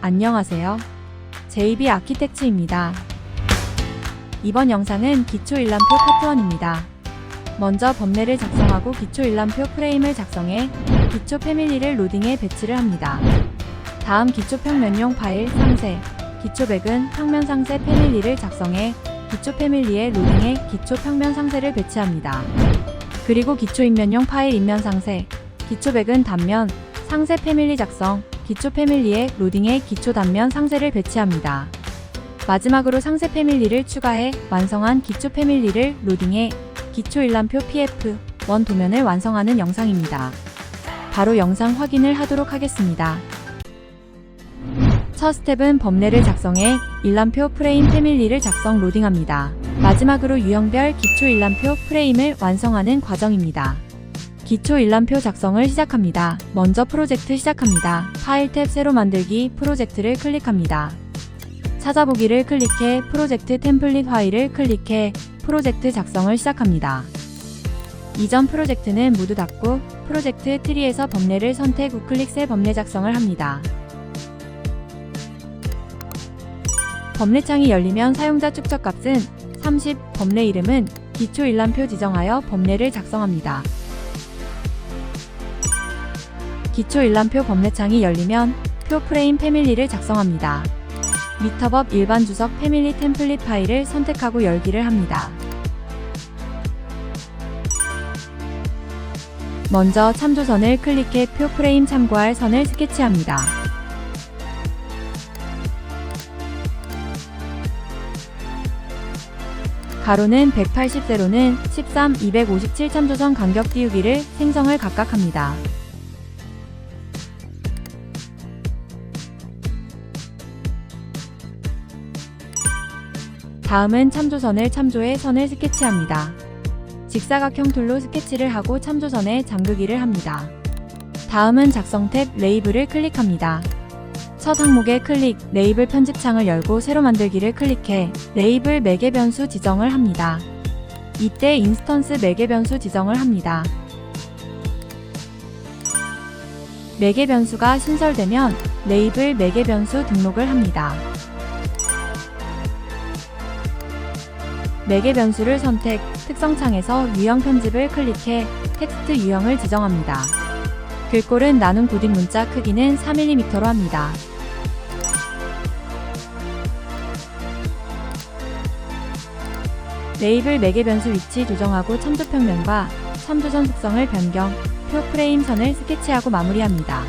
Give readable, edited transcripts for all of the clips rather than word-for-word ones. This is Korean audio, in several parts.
안녕하세요. JB 아키텍츠입니다. 이번 영상은 기초 일람표 파트 1입니다. 먼저 범례를 작성하고 기초 일람표 프레임을 작성해 기초 패밀리를 로딩해 배치를 합니다. 다음 기초 평면용 파일 상세, 기초 백은 평면 상세 패밀리를 작성해 기초 패밀리에 로딩해 기초 평면 상세를 배치합니다. 그리고 기초 인면용 파일 인면 상세, 기초 백은 단면 상세 패밀리 작성, 기초 패밀리에 로딩해 기초 단면 상세를 배치합니다. 마지막으로 상세 패밀리를 추가해 완성한 기초 패밀리를 로딩해 기초 일람표 PF1 도면을 완성하는 영상입니다. 바로 영상 확인을 하도록 하겠습니다. 첫 스텝은 범례를 작성해 일람표 프레임 패밀리를 작성 로딩합니다. 마지막으로 유형별 기초 일람표 프레임을 완성하는 과정입니다. 기초 일람표 작성을 시작합니다. 먼저 프로젝트 시작합니다. 파일 탭 새로 만들기 프로젝트를 클릭합니다. 찾아보기를 클릭해 프로젝트 템플릿 파일을 클릭해 프로젝트 작성을 시작합니다. 이전 프로젝트는 모두 닫고 프로젝트 트리에서 범례를 선택 우클릭 새 범례 작성을 합니다. 범례창이 열리면 사용자 축적 값은 30, 범례 이름은 기초 일람표 지정하여 범례를 작성합니다. 기초 일람표 범례창이 열리면 표 프레임 패밀리를 작성합니다. 미터법 일반 주석 패밀리 템플릿 파일을 선택하고 열기를 합니다. 먼저 참조선을 클릭해 표 프레임 참고할 선을 스케치합니다. 가로는 180, 세로는 13, 257 참조선 간격 띄우기를 생성을 각각 합니다. 다음은 참조선을 참조해 선을 스케치합니다. 직사각형 툴로 스케치를 하고 참조선에 잠그기를 합니다. 다음은 작성 탭 레이블을 클릭합니다. 첫 항목에 클릭, 레이블 편집창을 열고 새로 만들기를 클릭해 레이블 매개 변수 지정을 합니다. 이때 인스턴스 매개 변수 지정을 합니다. 매개 변수가 신설되면 레이블 매개 변수 등록을 합니다. 매개 변수를 선택, 특성창에서 유형 편집을 클릭해 텍스트 유형을 지정합니다. 글꼴은 나눈 고딕 문자 크기는 4mm로 합니다. 레이블 매개 변수 위치 조정하고 참조평면과 참조선 속성을 변경, 표 프레임 선을 스케치하고 마무리합니다.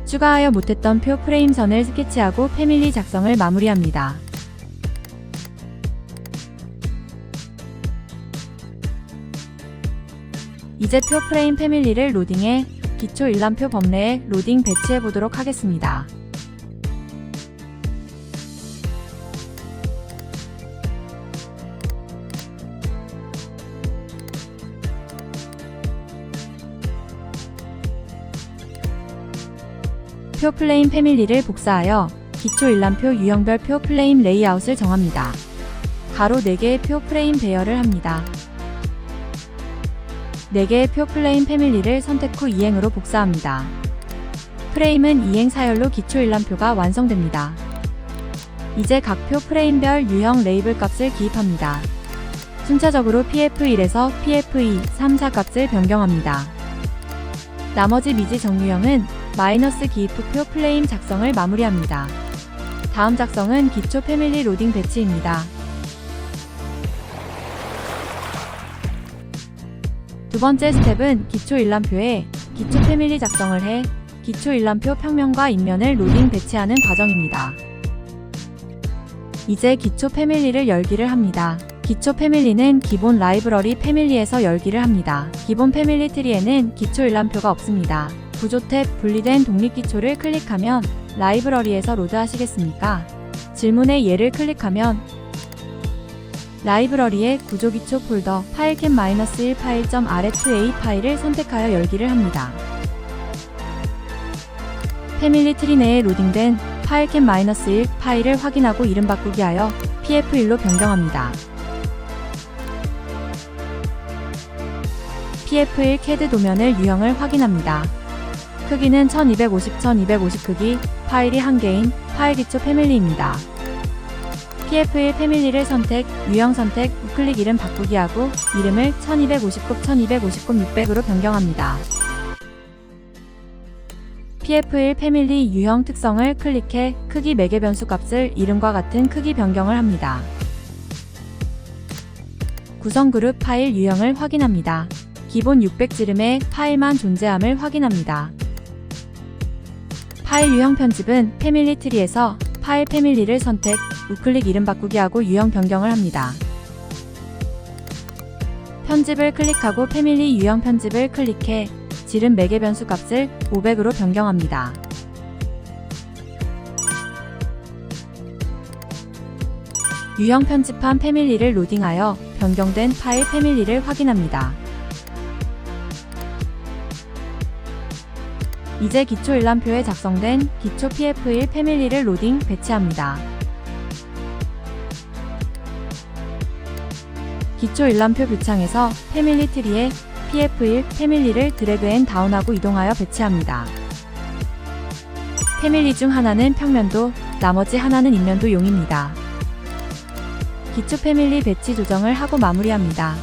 추가하여 못했던 표 프레임 선을 스케치하고 패밀리 작성을 마무리합니다. 이제 표 프레임 패밀리를 로딩해 기초 일람표 범례에 로딩 배치해 보도록 하겠습니다. 표 플레임 패밀리를 복사하여 기초 일람표 유형별 표 플레임 레이아웃을 정합니다. 가로 4개의 표 프레임 배열을 합니다. 4개의 표 플레임 패밀리를 선택 후 이행으로 복사합니다. 프레임은 이행 사열로 기초 일람표가 완성됩니다. 이제 각 표 프레임별 유형 레이블 값을 기입합니다. 순차적으로 PF1에서 PF2, 3, 4 값을 변경합니다. 나머지 미지 정유형은 마이너스 기입 후 표 플레임 작성을 마무리합니다. 다음 작성은 기초 패밀리 로딩 배치입니다. 두 번째 스텝은 기초 일람표에 기초 패밀리 작성을 해 기초 일람표 평면과 인면을 로딩 배치하는 과정입니다. 이제 기초 패밀리를 열기를 합니다. 기초 패밀리는 기본 라이브러리 패밀리에서 열기를 합니다. 기본 패밀리 트리에는 기초 일람표가 없습니다. 구조 탭 분리된 독립기초를 클릭하면 라이브러리에서 로드하시겠습니까? 질문의 예를 클릭하면 라이브러리의 구조기초 폴더 파일캡-1 파일.ret2a 파일을 선택하여 열기를 합니다. 패밀리 트리 내에 로딩된 파일캡-1 파일을 확인하고 이름 바꾸기 하여 pf1로 변경합니다. PF1 CAD 도면을 유형을 확인합니다. 크기는 1250x1250 크기, 파일이 1개인 파일 기초 패밀리입니다. PF1 패밀리를 선택, 유형 선택, 우클릭 이름 바꾸기 하고 이름을 1259, 600으로 변경합니다. PF1 패밀리 유형 특성을 클릭해 크기 매개 변수 값을 이름과 같은 크기 변경을 합니다. 구성 그룹 파일 유형을 확인합니다. 기본 600 지름의 파일만 존재함을 확인합니다. 파일 유형 편집은 패밀리 트리에서 파일 패밀리를 선택, 우클릭 이름 바꾸기 하고 유형 변경을 합니다. 편집을 클릭하고 패밀리 유형 편집을 클릭해 지름 매개 변수 값을 500으로 변경합니다. 유형 편집한 패밀리를 로딩하여 변경된 파일 패밀리를 확인합니다. 이제 기초 일람표에 작성된 기초 PF1 패밀리를 로딩, 배치합니다. 기초 일람표 뷰창에서 패밀리 트리에 PF1 패밀리를 드래그 앤 다운하고 이동하여 배치합니다. 패밀리 중 하나는 평면도, 나머지 하나는 인면도용입니다. 기초 패밀리 배치 조정을 하고 마무리합니다.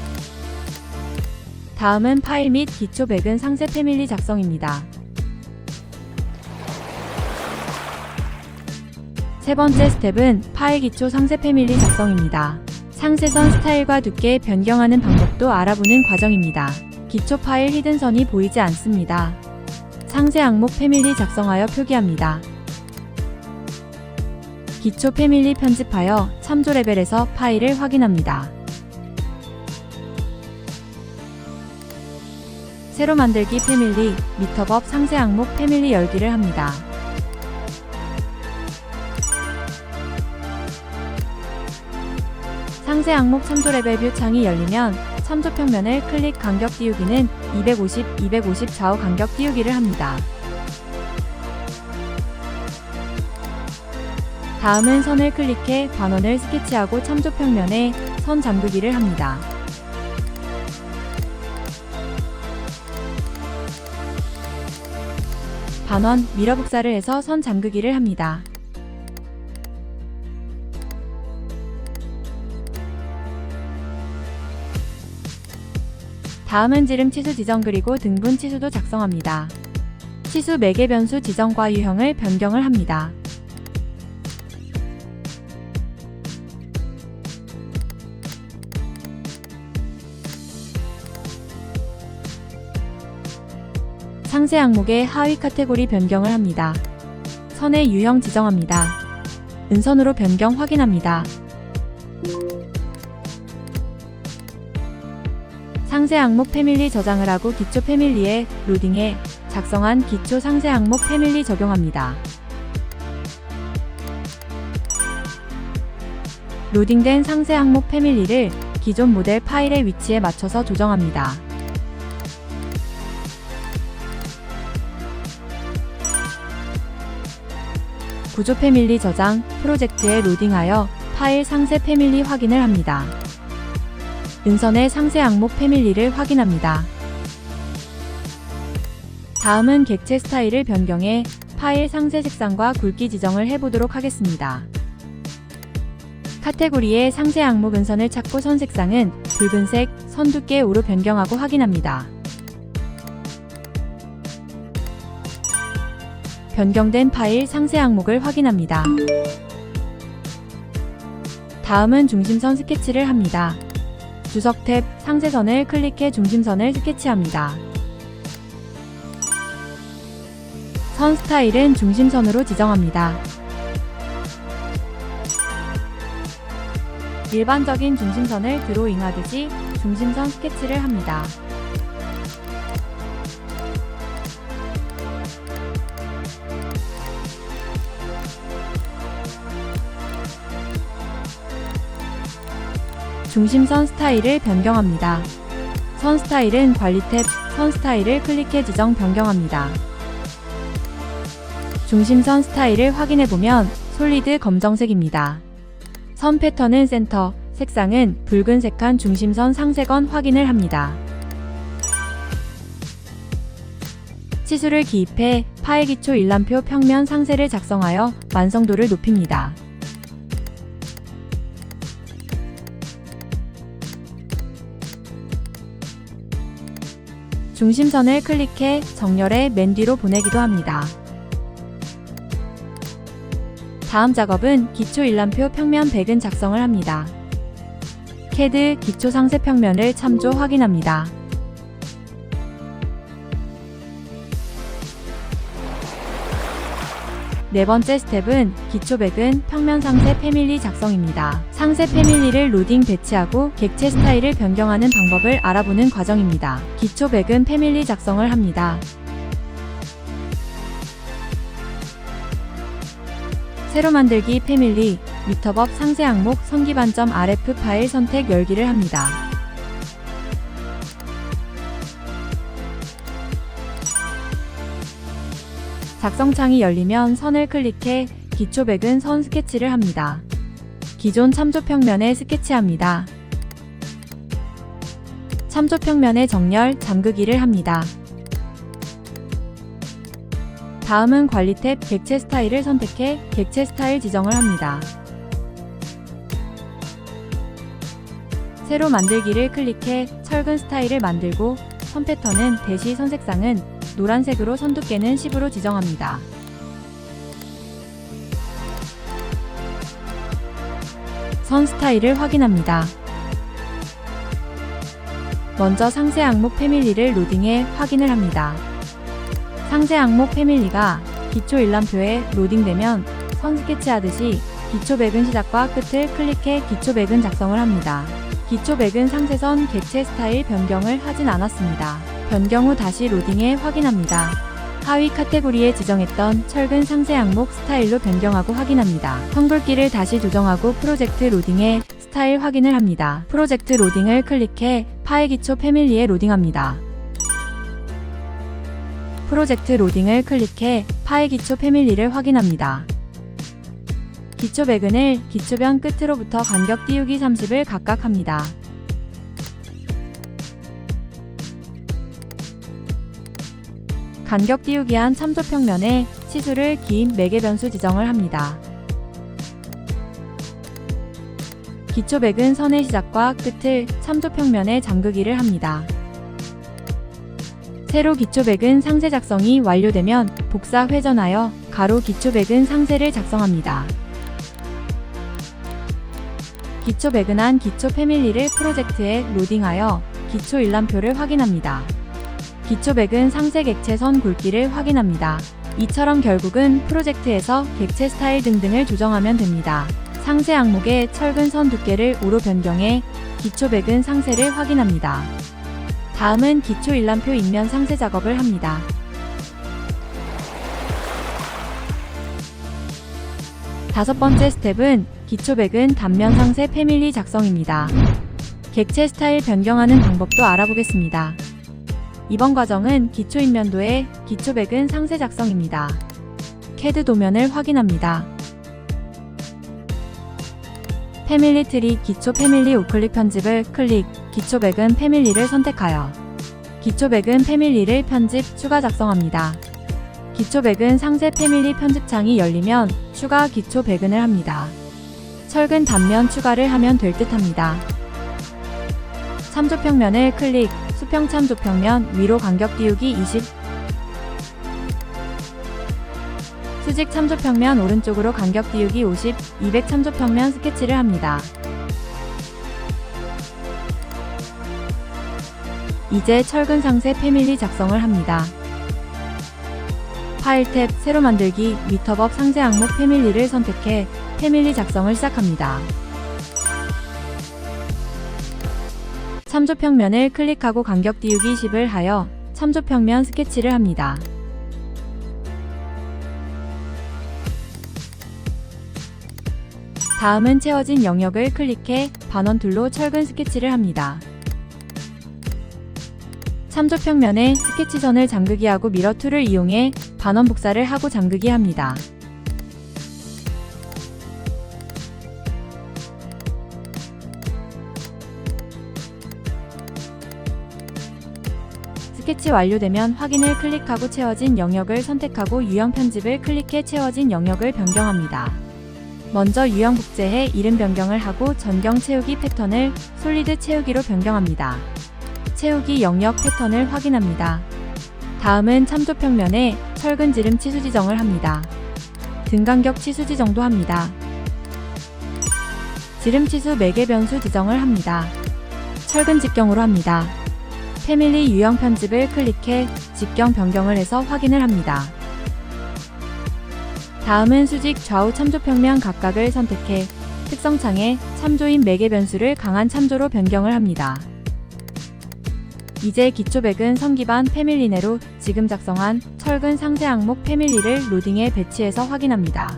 다음은 파일 및 기초 백은 상세 패밀리 작성입니다. 세 번째 스텝은 파일 기초 상세 패밀리 작성입니다. 상세선 스타일과 두께 변경하는 방법도 알아보는 과정입니다. 기초 파일 히든선이 보이지 않습니다. 상세 항목 패밀리 작성하여 표기합니다. 기초 패밀리 편집하여 참조 레벨에서 파일을 확인합니다. 새로 만들기 패밀리, 미터법 상세 항목 패밀리 열기를 합니다. 상세 항목 참조 레벨 뷰 창이 열리면 참조 평면을 클릭 간격 띄우기는 250 좌우 간격 띄우기를 합니다. 다음은 선을 클릭해 반원을 스케치하고 참조 평면에 선 잠그기를 합니다. 반원, 미러 복사를 해서 선 잠그기를 합니다. 다음은 지름 치수 지정 그리고 등분 치수도 작성합니다. 치수 매개 변수 지정과 유형을 변경을 합니다. 상세 항목의 하위 카테고리 변경을 합니다. 선의 유형 지정합니다. 은선으로 변경 확인합니다. 상세 항목 패밀리 저장을 하고 기초 패밀리에 로딩해 작성한 기초 상세 항목 패밀리 적용합니다. 로딩된 상세 항목 패밀리를 기존 모델 파일의 위치에 맞춰서 조정합니다. 구조 패밀리 저장, 프로젝트에 로딩하여 파일 상세 패밀리 확인을 합니다. 은선의 상세 항목 패밀리를 확인합니다. 다음은 객체 스타일을 변경해 파일 상세 색상과 굵기 지정을 해보도록 하겠습니다. 카테고리에 상세 항목 은선을 찾고 선 색상은 붉은색, 선 두께 5로 변경하고 확인합니다. 변경된 파일 상세 항목을 확인합니다. 다음은 중심선 스케치를 합니다. 주석 탭, 상세선을 클릭해 중심선을 스케치합니다. 선 스타일은 중심선으로 지정합니다. 일반적인 중심선을 드로잉하듯이 중심선 스케치를 합니다. 중심선 스타일을 변경합니다. 선 스타일은 관리 탭, 선 스타일을 클릭해 지정 변경합니다. 중심선 스타일을 확인해보면 솔리드 검정색입니다. 선 패턴은 센터, 색상은 붉은색한 중심선 상세건 확인을 합니다. 치수를 기입해 파일 기초 일람표 평면 상세를 작성하여 완성도를 높입니다. 중심선을 클릭해 정렬해 맨 뒤로 보내기도 합니다. 다음 작업은 기초 일람표 평면 백은 작성을 합니다. CAD 기초 상세 평면을 참조 확인합니다. 네 번째 스텝은 기초 백은 평면 상세 패밀리 작성입니다. 상세 패밀리를 로딩 배치하고 객체 스타일을 변경하는 방법을 알아보는 과정입니다. 기초 백은 패밀리 작성을 합니다. 새로 만들기 패밀리, 미터법 상세 항목 선기반점 RF 파일 선택 열기를 합니다. 작성창이 열리면 선을 클릭해 기초 백은 선 스케치를 합니다. 기존 참조 평면에 스케치합니다. 참조 평면의 정렬, 잠그기를 합니다. 다음은 관리 탭 객체 스타일을 선택해 객체 스타일 지정을 합니다. 새로 만들기를 클릭해 철근 스타일을 만들고 선 패턴은 대시 선 색상은 노란색으로 선 두께는 10으로 지정합니다. 선 스타일을 확인합니다. 먼저 상세 항목 패밀리를 로딩해 확인을 합니다. 상세 항목 패밀리가 기초 일람표에 로딩되면 선 스케치하듯이 기초 백은 시작과 끝을 클릭해 기초 백은 작성을 합니다. 기초 백은 상세선 객체 스타일 변경을 하진 않았습니다. 변경 후 다시 로딩해 확인합니다. 하위 카테고리에 지정했던 철근 상세 항목 스타일로 변경하고 확인합니다. 텀글기를 다시 조정하고 프로젝트 로딩해 스타일 확인을 합니다. 프로젝트 로딩을 클릭해 파일 기초 패밀리에 로딩합니다. 프로젝트 로딩을 클릭해 파일 기초 패밀리를 확인합니다. 기초 백은을 기초변 끝으로부터 간격 띄우기 30을 각각 합니다. 간격 띄우기한 참조 평면에 치수를 긴 매개 변수 지정을 합니다. 기초 백은 선의 시작과 끝을 참조 평면에 잠그기를 합니다. 새로 기초 백은 상세 작성이 완료되면 복사 회전하여 가로 기초 백은 상세를 작성합니다. 기초 백은한 기초 패밀리를 프로젝트에 로딩하여 기초 일람표를 확인합니다. 기초 백은 상세 객체 선 굵기를 확인합니다. 이처럼 결국은 프로젝트에서 객체 스타일 등등을 조정하면 됩니다. 상세 항목의 철근 선 두께를 5로 변경해 기초 백은 상세를 확인합니다. 다음은 기초 일람표 인면 상세 작업을 합니다. 다섯 번째 스텝은 기초 백은 단면 상세 패밀리 작성입니다. 객체 스타일 변경하는 방법도 알아보겠습니다. 이번 과정은 기초 인면도의 기초 백은 상세 작성입니다. CAD 도면을 확인합니다. 패밀리 트리 기초 패밀리 우클릭 편집을 클릭, 기초 백은 패밀리를 선택하여 기초 백은 패밀리를 편집, 추가 작성합니다. 기초 백은 상세 패밀리 편집창이 열리면 추가 기초 백은을 합니다. 철근 단면 추가를 하면 될 듯 합니다. 참조 평면을 클릭, 수평 참조 평면 위로 간격 띄우기 20, 수직 참조 평면 오른쪽으로 간격 띄우기 50, 200 참조 평면 스케치를 합니다. 이제 철근 상세 패밀리 작성을 합니다. 파일 탭 새로 만들기 미터법 상세 항목 패밀리를 선택해 패밀리 작성을 시작합니다. 참조 평면을 클릭하고 간격 띄우기 10을 하여 참조 평면 스케치를 합니다. 다음은 채워진 영역을 클릭해 반원 툴로 철근 스케치를 합니다. 참조 평면에 스케치선을 잠그기 하고 미러 툴을 이용해 반원 복사를 하고 잠그기 합니다. 스케치 완료되면 확인을 클릭하고 채워진 영역을 선택하고 유형 편집을 클릭해 채워진 영역을 변경합니다. 먼저 유형 복제해 이름 변경을 하고 전경 채우기 패턴을 솔리드 채우기로 변경합니다. 채우기 영역 패턴을 확인합니다. 다음은 참조 평면에 철근 지름 치수 지정을 합니다. 등 간격 치수 지정도 합니다. 지름 치수 매개 변수 지정을 합니다. 철근 직경으로 합니다. 패밀리 유형 편집을 클릭해 직경 변경을 해서 확인을 합니다. 다음은 수직 좌우 참조 평면 각각을 선택해 특성창에 참조인 매개 변수를 강한 참조로 변경을 합니다. 이제 기초백은 선 기반 패밀리 내로 지금 작성한 철근 상세 항목 패밀리를 로딩해 배치해서 확인합니다.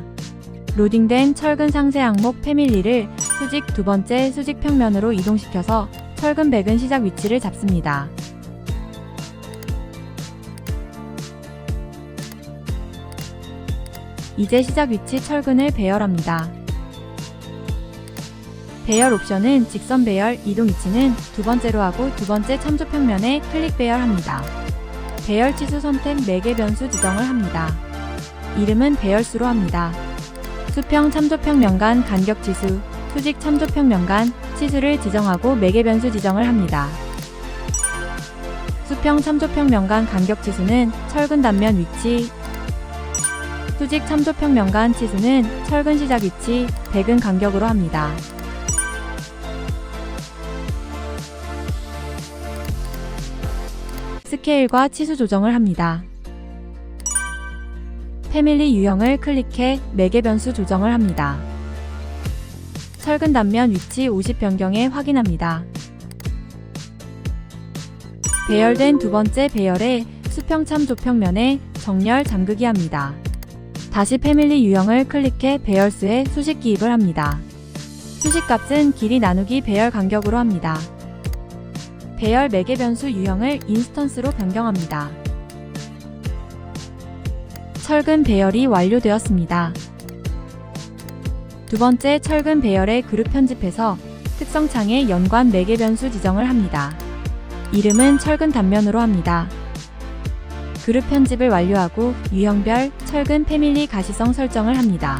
로딩된 철근 상세 항목 패밀리를 수직 두 번째 수직 평면으로 이동시켜서 철근 백은 시작 위치를 잡습니다. 이제 시작 위치 철근을 배열합니다. 배열 옵션은 직선 배열, 이동 위치는 두 번째로 하고 두 번째 참조 평면에 클릭 배열합니다. 배열 치수 선택 매개 변수 지정을 합니다. 이름은 배열수로 합니다. 수평 참조 평면 간 간격 치수, 수직 참조 평면 간 치수를 지정하고 매개 변수 지정을 합니다. 수평 참조 평면 간 간격 치수는 철근 단면 위치, 수직 참조 평면 간 치수는 철근 시작 위치, 백은 간격으로 합니다. 스케일과 치수 조정을 합니다. 패밀리 유형을 클릭해 매개 변수 조정을 합니다. 철근 단면 위치 50 변경해 확인합니다. 배열된 두 번째 배열에 수평 참조 평면에 정렬 잠그기 합니다. 다시 패밀리 유형을 클릭해 배열수에 수식 기입을 합니다. 수식 값은 길이 나누기 배열 간격으로 합니다. 배열 매개 변수 유형을 인스턴스로 변경합니다. 철근 배열이 완료되었습니다. 두 번째 철근 배열의 그룹 편집해서 특성창에 연관 매개 변수 지정을 합니다. 이름은 철근 단면으로 합니다. 그룹 편집을 완료하고 유형별 철근 패밀리 가시성 설정을 합니다.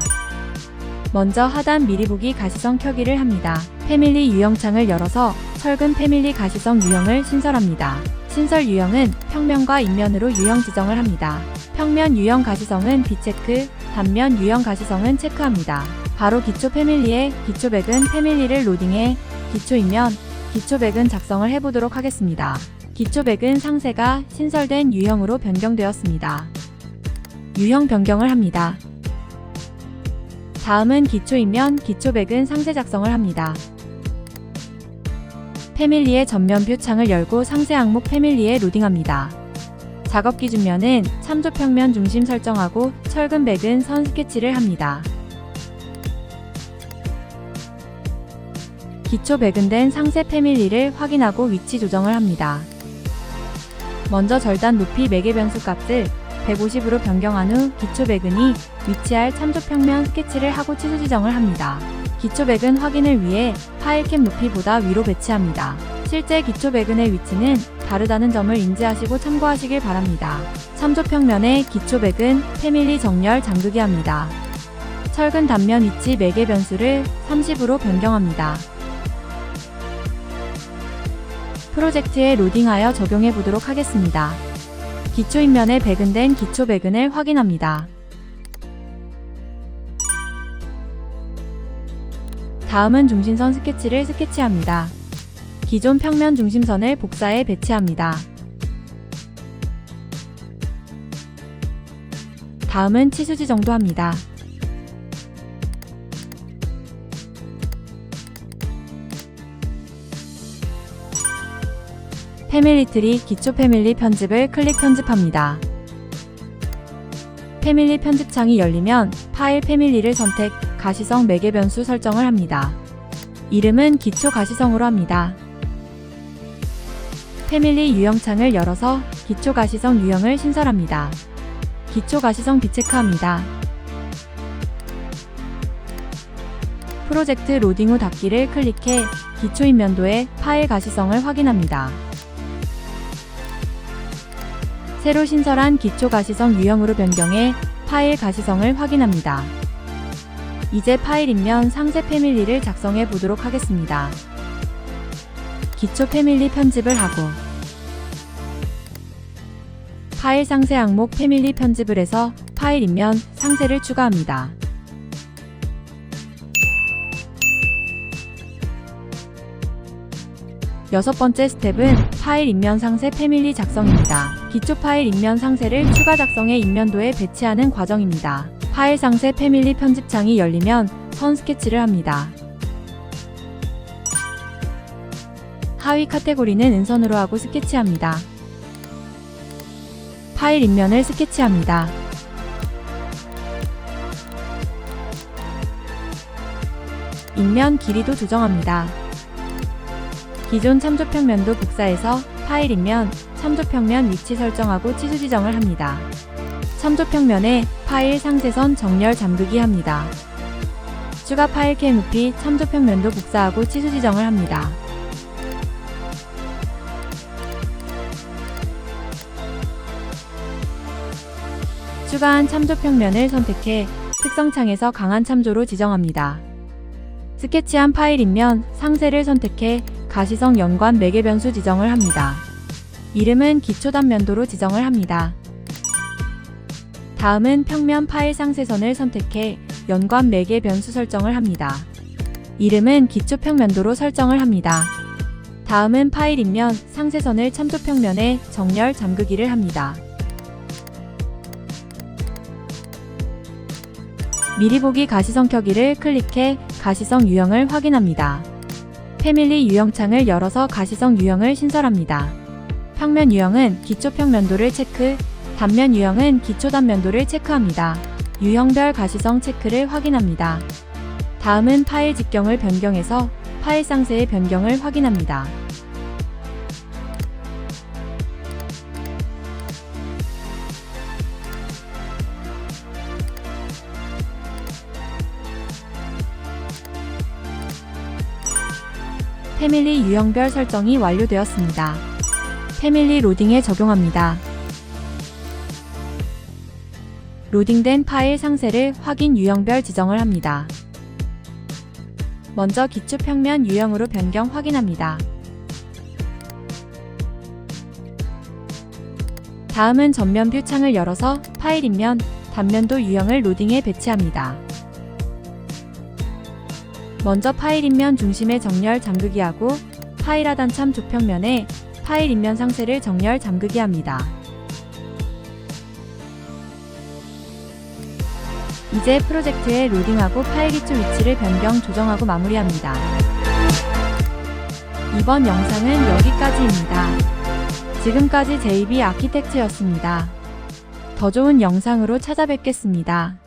먼저 하단 미리 보기 가시성 켜기를 합니다. 패밀리 유형창을 열어서 철근 패밀리 가시성 유형을 신설합니다. 신설 유형은 평면과 인면으로 유형 지정을 합니다. 평면 유형 가시성은 비체크, 단면 유형 가시성은 체크합니다. 바로 기초 패밀리에 기초백은 패밀리를 로딩해 기초인면, 기초백은 작성을 해보도록 하겠습니다. 기초백은 상세가 신설된 유형으로 변경되었습니다. 유형 변경을 합니다. 다음은 기초인면, 기초백은 상세 작성을 합니다. 패밀리의 전면뷰 창을 열고 상세 항목 패밀리에 로딩합니다. 작업 기준면은 참조 평면 중심 설정하고 철근 백은 선 스케치를 합니다. 기초 백은된 상세 패밀리를 확인하고 위치 조정을 합니다. 먼저 절단 높이 매개 변수 값을 150으로 변경한 후 기초 백은이 위치할 참조 평면 스케치를 하고 치수 지정을 합니다. 기초 백은 확인을 위해 파일캡 높이보다 위로 배치합니다. 실제 기초 백은의 위치는 다르다는 점을 인지하시고 참고하시길 바랍니다. 참조 평면에 기초 백은 패밀리 정렬 잠그기 합니다. 철근 단면 위치 매개 변수를 30으로 변경합니다. 프로젝트에 로딩하여 적용해 보도록 하겠습니다. 기초인면에 백은된 기초 백은을 확인합니다. 다음은 중심선 스케치를 스케치합니다. 기존 평면 중심선을 복사해 배치합니다. 다음은 치수 지정도 합니다. 패밀리 트리 기초 패밀리 편집을 클릭 편집합니다. 패밀리 편집창이 열리면 파일 패밀리를 선택, 가시성 매개 변수 설정을 합니다. 이름은 기초 가시성으로 합니다. 패밀리 유형창을 열어서 기초 가시성 유형을 신설합니다. 기초 가시성 비체크합니다. 프로젝트 로딩 후 닫기를 클릭해 기초인면도의 파일 가시성을 확인합니다. 새로 신설한 기초 가시성 유형으로 변경해 파일 가시성을 확인합니다. 이제 파일 인면 상세 패밀리를 작성해 보도록 하겠습니다. 기초 패밀리 편집을 하고 파일 상세 항목 패밀리 편집을 해서 파일 인면 상세를 추가합니다. 여섯 번째 스텝은 파일 인면 상세 패밀리 작성입니다. 기초 파일 인면 상세를 추가 작성해 인면도에 배치하는 과정입니다. 파일 상세 패밀리 편집창이 열리면 선 스케치를 합니다. 하위 카테고리는 은선으로 하고 스케치합니다. 파일 인면을 스케치합니다. 인면 길이도 조정합니다. 기존 참조평면도 복사해서 파일 인면, 참조평면 위치 설정하고 치수 지정을 합니다. 참조평면에 파일 상세선 정렬 잠그기 합니다. 추가 파일 캐 높이 참조평면도 복사하고 치수 지정을 합니다. 추가한 참조평면을 선택해 특성창에서 강한 참조로 지정합니다. 스케치한 파일 인면, 상세를 선택해 가시성 연관 매개 변수 지정을 합니다. 이름은 기초 단면도로 지정을 합니다. 다음은 평면 파일 상세선을 선택해 연관 매개 변수 설정을 합니다. 이름은 기초 평면도로 설정을 합니다. 다음은 파일 인면, 상세선을 참조평면에 정렬 잠그기를 합니다. 미리 보기 가시성 켜기를 클릭해 가시성 유형을 확인합니다. 패밀리 유형창을 열어서 가시성 유형을 신설합니다. 평면 유형은 기초 평면도를 체크, 단면 유형은 기초 단면도를 체크합니다. 유형별 가시성 체크를 확인합니다. 다음은 파일 직경을 변경해서 파일 상세의 변경을 확인합니다. 패밀리 유형별 설정이 완료되었습니다. 패밀리 로딩에 적용합니다. 로딩된 파일 상세를 확인 유형별 지정을 합니다. 먼저 기초 평면 유형으로 변경 확인합니다. 다음은 전면 뷰 창을 열어서 파일 인면, 단면도 유형을 로딩해 배치합니다. 먼저 파일 인면 중심에 정렬 잠그기 하고 파일 하단 참 조평면에 파일 인면 상세를 정렬 잠그기 합니다. 이제 프로젝트에 로딩하고 파일 기초 위치를 변경 조정하고 마무리합니다. 이번 영상은 여기까지입니다. 지금까지 JB 아키텍트였습니다. 더 좋은 영상으로 찾아뵙겠습니다.